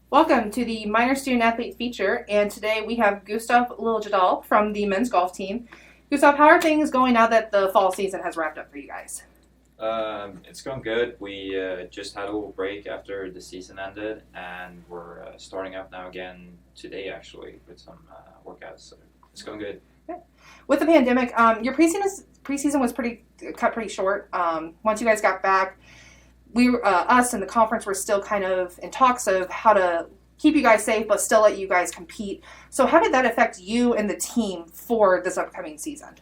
Welcome to the Minor Student Athlete feature, and today we have Gustav Liljedahl from the men's golf team. Gustav, how are things going now that the fall season has wrapped up for you guys? It's going good. We just had a little break after the season ended, and we're starting up now again today, actually, with some workouts. So it's going good. With the pandemic, your preseason was cut pretty short. Once you guys got back, us and the conference were still kind of in talks of how to keep you guys safe, but still let you guys compete. So how did that affect you and the team for this upcoming season?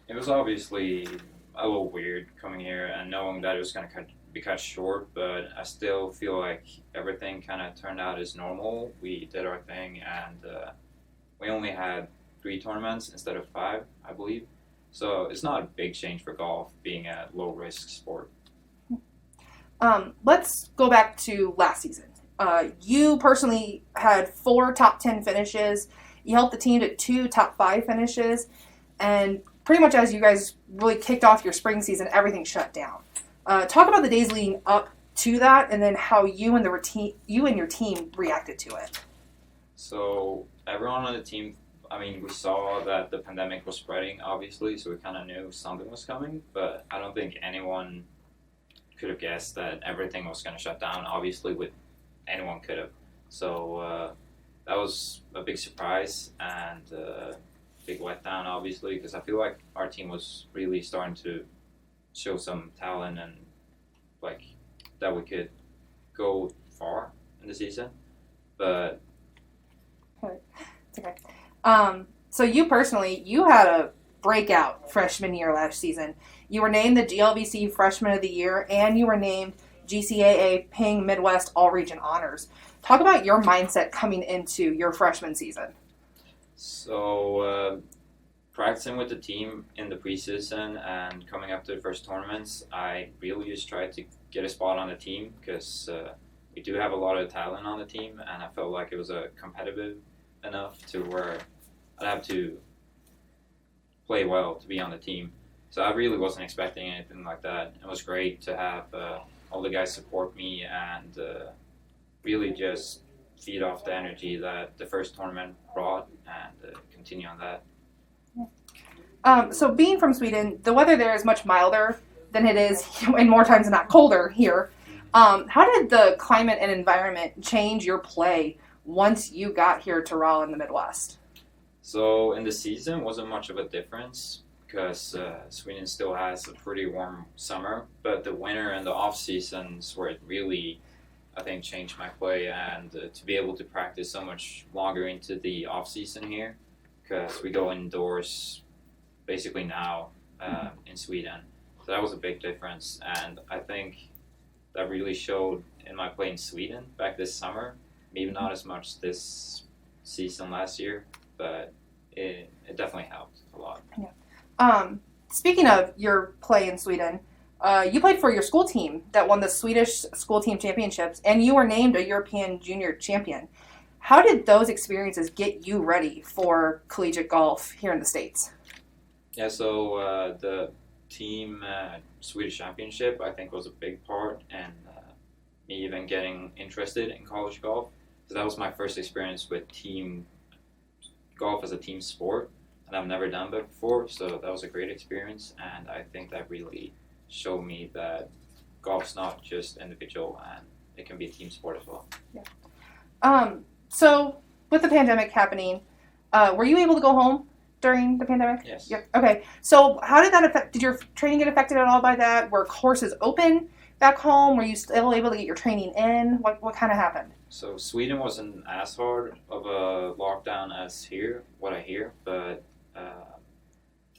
It was obviously a little weird coming here and knowing that it was going to be cut short, but I still feel like everything kind of turned out as normal. We did our thing, and we only had 3 tournaments instead of 5, I believe. So it's not a big change for golf being a low-risk sport. Let's go back to last season. You personally had 4 top 10 finishes. You helped the team to 2 top 5 finishes, and pretty much as you guys really kicked off your spring season, everything shut down. Talk about the days leading up to that, and then how you and your team reacted to it. So everyone on the team, we saw that the pandemic was spreading, obviously, so we kind of knew something was coming, but I don't think anyone could have guessed that everything was going to shut down. Obviously, anyone could have. So that was a big surprise and a big letdown, obviously, because I feel like our team was really starting to show some talent and like that we could go far in the season. But it's okay. So you personally, you had a breakout freshman year last season. You were named the GLVC Freshman of the Year, and you were named GCAA Ping Midwest All-Region Honors. Talk about your mindset coming into your freshman season. So practicing with the team in the preseason and coming up to the first tournaments, I really just tried to get a spot on the team because we do have a lot of talent on the team, and I felt like it was competitive enough to where I'd have to play well to be on the team. So I really wasn't expecting anything like that. It was great to have all the guys support me and really just feed off the energy that the first tournament brought and continue on that. So being from Sweden, the weather there is much milder than it is, and more times than not colder here. How did the climate and environment change your play once you got here to Raleigh in the Midwest? So in the season, wasn't much of a difference because Sweden still has a pretty warm summer, but the winter and the off seasons where it really, I think, changed my play, and to be able to practice so much longer into the off season here, because we go indoors basically now in Sweden. So that was a big difference, and I think that really showed in my play in Sweden back this summer. Maybe not as much this season last year, but it definitely helped a lot. Yeah. Speaking of your play in Sweden, you played for your school team that won the Swedish school team championships, and you were named a European junior champion. How did those experiences get you ready for collegiate golf here in the States? Yeah, so the team Swedish championship, I think, was a big part in me even getting interested in college golf. So that was my first experience with team golf as a team sport, and I've never done that before, so that was a great experience, and I think that really showed me that golf's not just individual and it can be a team sport as well. Yeah. So with the pandemic happening, were you able to go home during the pandemic? Yes. Yep. Okay. So how did that affect? Did your training get affected at all by that? Were courses open back home? Were you still able to get your training in? What kind of happened? So Sweden wasn't as hard of a lockdown as here, what I hear, but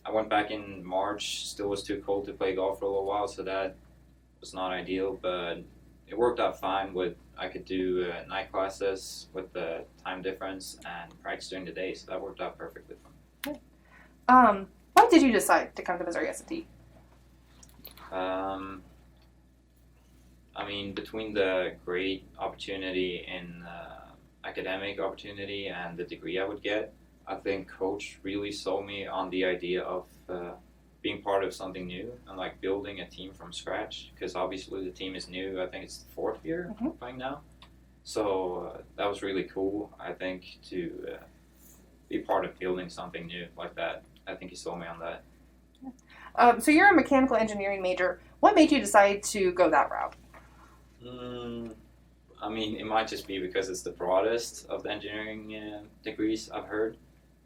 I went back in March. Still was too cold to play golf for a little while, so that was not ideal, but it worked out fine. I could do night classes with the time difference and practice during the day, so that worked out perfectly for me. Why did you decide to come to Missouri S&T? Between the great opportunity in academic opportunity and the degree I would get, I think Coach really sold me on the idea of being part of something new and like building a team from scratch, because obviously the team is new. I think it's the 4th year playing now, So that was really cool, I think, to be part of building something new like that. I think he sold me on that. So you're a mechanical engineering major. What made you decide to go that route? Mm, I mean, it might just be because it's the broadest of the engineering degrees I've heard.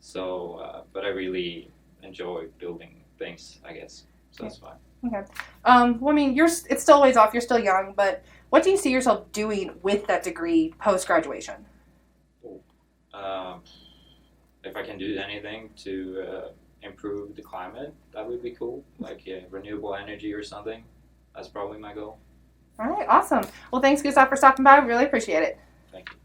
So, but I really enjoy building things, I guess. So that's fine. Okay. Well, I mean, it's still a ways off. You're still young, but what do you see yourself doing with that degree post graduation? Um, if I can do anything to improve the climate, that would be cool. Like renewable energy or something. That's probably my goal. All right, awesome. Well, thanks, Gustav, for stopping by. We really appreciate it. Thank you.